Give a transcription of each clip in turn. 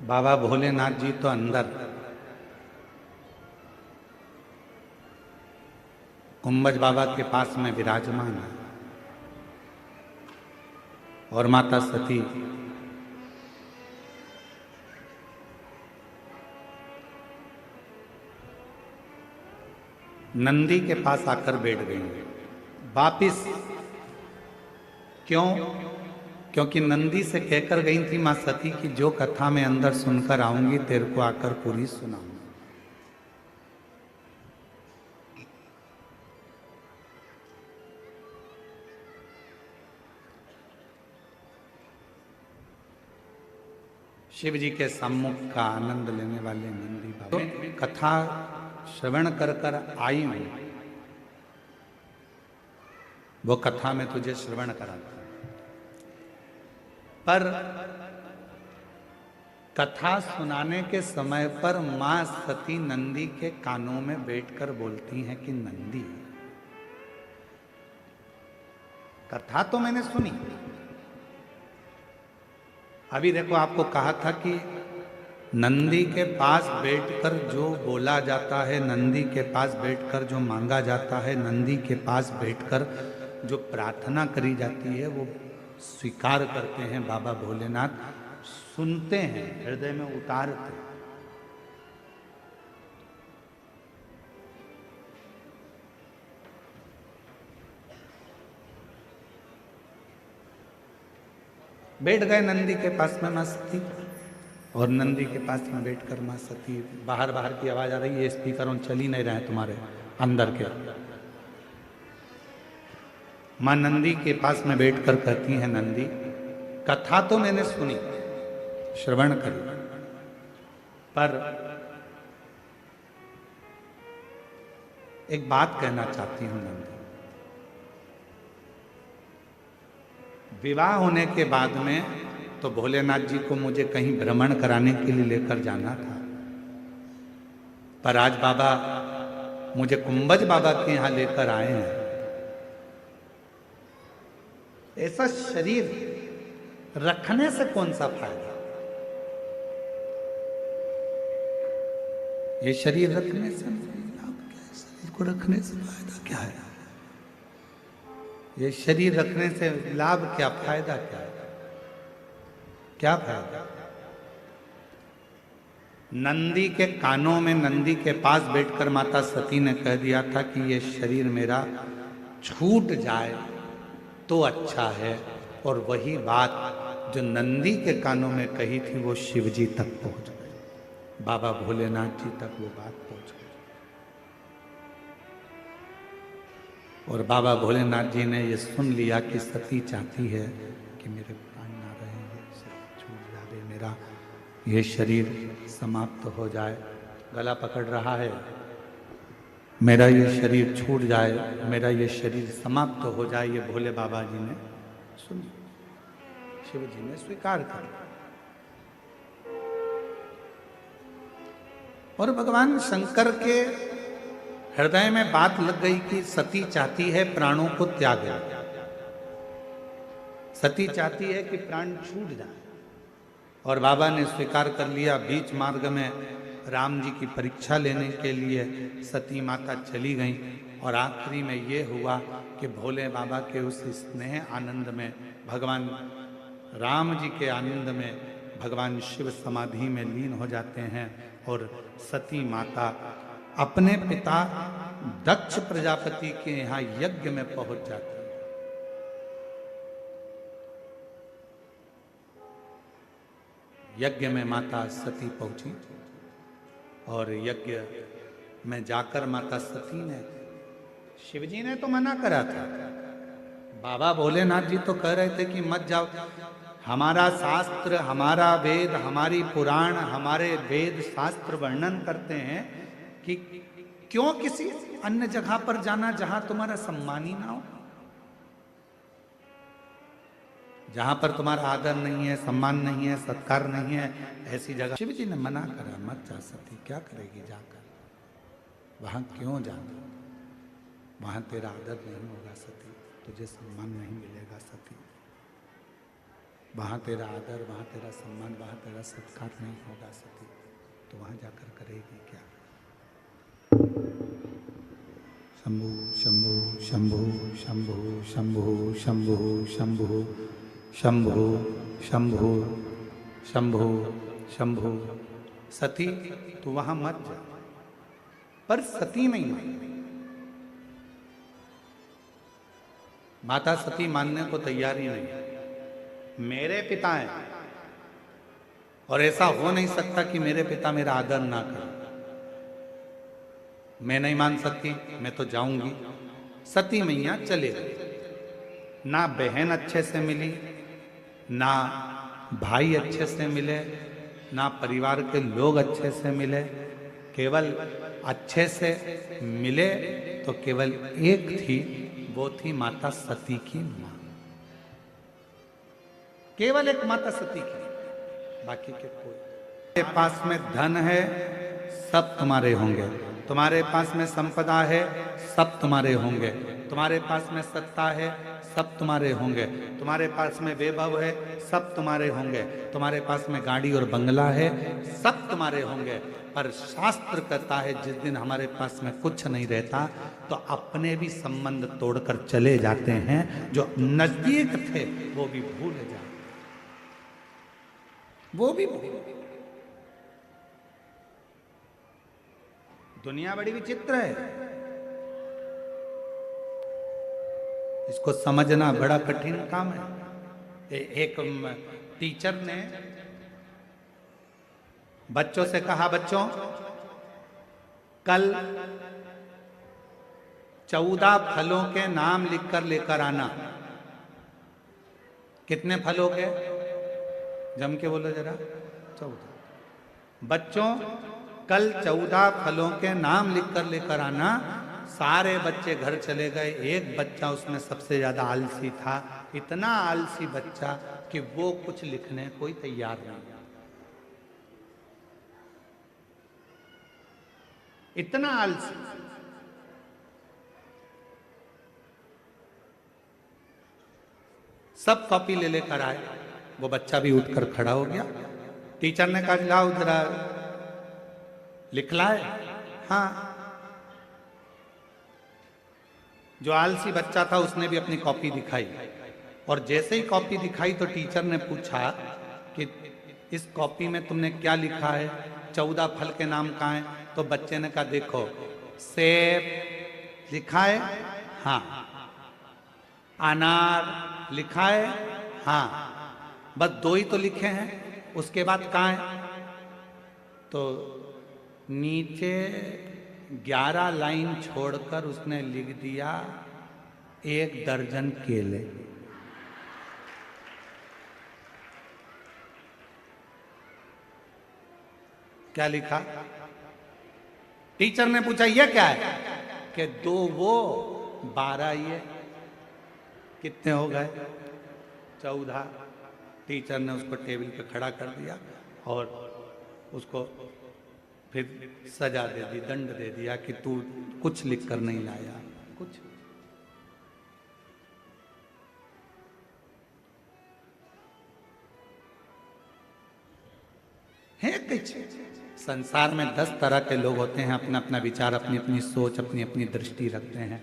बाबा भोलेनाथ जी तो अंदर, कुंभज बाबा के पास में विराजमान है और माता सती नंदी के पास आकर बैठ गई वापिस। क्यों? क्योंकि नंदी से कहकर गई थी मां सती की जो कथा मैं अंदर सुनकर आऊंगी तेरे को आकर पूरी सुनाऊंगी। शिव जी के सम्मुख का आनंद लेने वाले नंदी बाबा तो कथा श्रवण कर कर आई हूं, वो कथा में तुझे श्रवण कराता पर कथा सुनाने के समय पर मां सती नंदी के कानों में बैठकर बोलती हैं कि नंदी, कथा तो मैंने सुनी, अभी देखो आपको कहा था कि नंदी के पास बैठकर जो बोला जाता है, नंदी के पास बैठकर जो मांगा जाता है, नंदी के पास बैठकर जो प्रार्थना करी जाती है वो स्वीकार करते हैं बाबा भोलेनाथ, सुनते हैं, हृदय में उतारते हैं। बैठ गए नंदी के पास में मां सती, और नंदी के पास में बैठकर मां सती, बाहर बाहर की आवाज आ रही है, स्पीकर ऑन चल ही नहीं रहे हैं तुम्हारे अंदर के। मां नंदी के पास में बैठकर कहती हैं नंदी, कथा तो मैंने सुनी, श्रवण करी, पर एक बात कहना चाहती हूं नंदी। विवाह होने के बाद में तो भोलेनाथ जी को मुझे कहीं भ्रमण कराने के लिए लेकर जाना था, पर आज बाबा मुझे कुंभज बाबा के यहां लेकर आए हैं। ऐसा शरीर रखने से कौन सा फायदा? ये शरीर रखने से लाभ क्या है? शरीर को रखने से फायदा क्या है? ये शरीर रखने से लाभ क्या, फायदा क्या है? क्या फायदा? नंदी के कानों में, नंदी के पास बैठकर माता सती ने कह दिया था कि ये शरीर मेरा छूट जाए तो अच्छा है, और वही बात जो नंदी के कानों में कही थी वो शिव जी तक पहुंच गई, बाबा भोलेनाथ जी तक वो बात पहुंच गई। और बाबा भोलेनाथ जी ने ये सुन लिया कि सती चाहती है कि मेरे प्राण ना रहे, ये शरीर छूट जाए, मेरा ये शरीर समाप्त हो जाए, गला पकड़ रहा है, मेरा ये शरीर छूट जाए, मेरा ये शरीर समाप्त हो जाए। ये भोले बाबा जी ने सुन, शिव जी ने स्वीकार कर, और भगवान शंकर के हृदय में बात लग गई कि सती चाहती है प्राणों को त्याग, सती चाहती है कि प्राण छूट जाए, और बाबा ने स्वीकार कर लिया। बीच मार्ग में राम जी की परीक्षा लेने के लिए सती माता चली गई, और आखिरी में ये हुआ कि भोले बाबा के उस स्नेह आनंद में, भगवान राम जी के आनंद में भगवान शिव समाधि में लीन हो जाते हैं, और सती माता अपने पिता दक्ष प्रजापति के यहाँ यज्ञ में पहुंच जाती है। यज्ञ में माता सती पहुंची, और यज्ञ में जाकर माता सती ने, शिवजी ने तो मना करा था, बाबा भोलेनाथ जी तो कह रहे थे कि मत जाओ, हमारा शास्त्र, हमारा वेद, हमारी पुराण, हमारे वेद शास्त्र वर्णन करते हैं कि क्यों किसी अन्य जगह पर जाना जहां तुम्हारा सम्मान ही ना हो, जहां पर तुम्हारा आदर नहीं है, सम्मान नहीं है, सत्कार नहीं है, ऐसी जगह। शिव जी ने मना करा, मत जा सती, क्या करेगी जाकर, वहां क्यों जाना, वहां तेरा आदर नहीं होगा सती, तुझे सम्मान नहीं मिलेगा सती। वहाँ तेरा आदर, वहाँ तेरा सम्मान, वहाँ तेरा सत्कार नहीं होगा सती, तो वहाँ जाकर करेगी क्या? शंभु शंभु शंभु शंभु शंभु शंभु शंभु शंभु शंभु शंभु शंभु। सती तू वहां मत जा, पर सती नहीं मानी। माता सती मानने को तैयार ही नहीं। मेरे पिता हैं और ऐसा हो नहीं सकता कि मेरे पिता मेरा आदर ना करें। मैं नहीं मान सकती, मैं तो जाऊंगी। सती मैया चले गई। ना बहन अच्छे से मिली, ना भाई अच्छे से मिले, ना परिवार के लोग अच्छे से मिले। केवल अच्छे से मिले तो केवल एक थी, वो थी माता सती की मां। केवल एक माता सती की, बाकी के कोई। तुम्हारे पास में धन है, सब तुम्हारे होंगे। तुम्हारे पास में संपदा है, सब तुम्हारे होंगे। तुम्हारे पास में सत्ता है, सब तुम्हारे होंगे। तुम्हारे पास में वैभव है, सब तुम्हारे होंगे। तुम्हारे पास में गाड़ी और बंगला है, सब तुम्हारे होंगे। पर शास्त्र कहता है जिस दिन हमारे पास में कुछ नहीं रहता तो अपने भी संबंध तोड़कर चले जाते हैं। जो नजदीक थे वो भी भूल जाते, वो भी भूल। दुनिया बड़ी विचित्र है, इसको समझना बड़ा कठिन काम है। एक टीचर ने बच्चों से कहा, बच्चों कल 14 फलों के नाम लिखकर लेकर आना। कितने फल हो गए? जम के बोलो जरा। 14। बच्चों कल 14 फलों के नाम लिखकर लेकर आना। सारे बच्चे घर चले गए। एक बच्चा उसमें सबसे ज्यादा आलसी था। इतना आलसी बच्चा कि वो कुछ लिखने कोई तैयार नहीं। इतना आलसी। सब कॉपी ले लेकर आए। वो बच्चा भी उठकर खड़ा हो गया। टीचर ने कहा लाओ जरा लिख लाए। हाँ, जो आलसी बच्चा था उसने भी अपनी कॉपी दिखाई, और जैसे ही कॉपी दिखाई तो टीचर ने पूछा कि इस कॉपी में तुमने क्या लिखा है? 14 फल के नाम कहाँ हैं? तो बच्चे ने कहा देखो, सेब लिखा है, हाँ। अनार लिखा है, हाँ। बस 2 ही तो लिखे हैं, उसके बाद कहाँ है? तो नीचे 11 लाइन छोड़कर उसने लिख दिया 1 दर्जन केले। क्या लिखा? टीचर ने पूछा ये क्या है? कि 2 वो 12 ये। कितने हो गए? 14। टीचर ने उसको टेबल पे खड़ा कर दिया और उसको फिर सजा दे दी, दंड दे दिया कि तू कुछ लिख कर नहीं लाया। कुछ है कुछ। संसार में 10 तरह के लोग होते हैं, अपना अपना विचार, अपनी अपनी सोच, अपनी अपनी दृष्टि रखते हैं।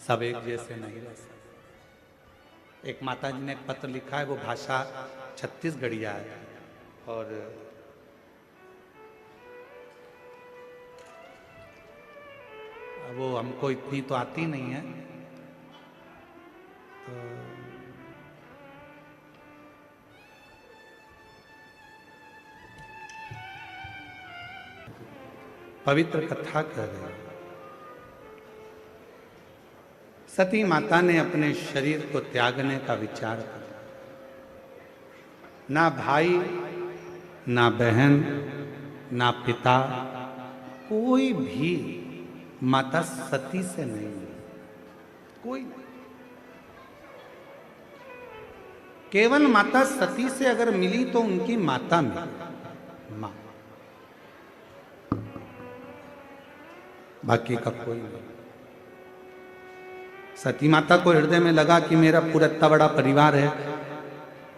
सब एक जैसे नहीं रह सकते। एक माता जी ने एक पत्र लिखा है, वो भाषा छत्तीसगढ़िया है और वो हमको इतनी तो आती नहीं है। तो पवित्र कथा कह रहे हैं। सती माता ने अपने शरीर को त्यागने का विचार किया। ना भाई, ना बहन, ना पिता, कोई भी माता सती से नहीं, कोई नहीं। केवल माता सती से अगर मिली तो उनकी माता मिली, मां, बाकी का कोई नहीं। सती माता को हृदय में लगा कि मेरा पूरा इतना बड़ा परिवार है,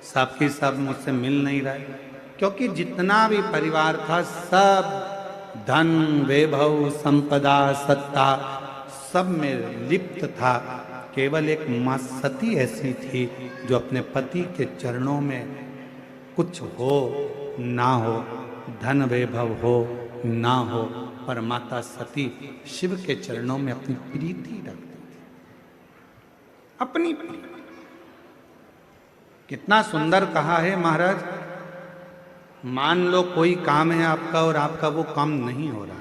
साहब साहब मुझसे मिल नहीं रहा है, क्योंकि जितना भी परिवार था सब धन वैभव संपदा सत्ता सब में लिप्त था। केवल एक मां सती ऐसी थी जो अपने पति के चरणों में कुछ हो ना हो, धन वैभव हो ना हो, पर माता सती शिव के चरणों में अपनी प्रीति रखती थी, अपनी प्रीति। कितना सुंदर कहा है महाराज, मान लो कोई काम है आपका और आपका वो काम नहीं हो रहा,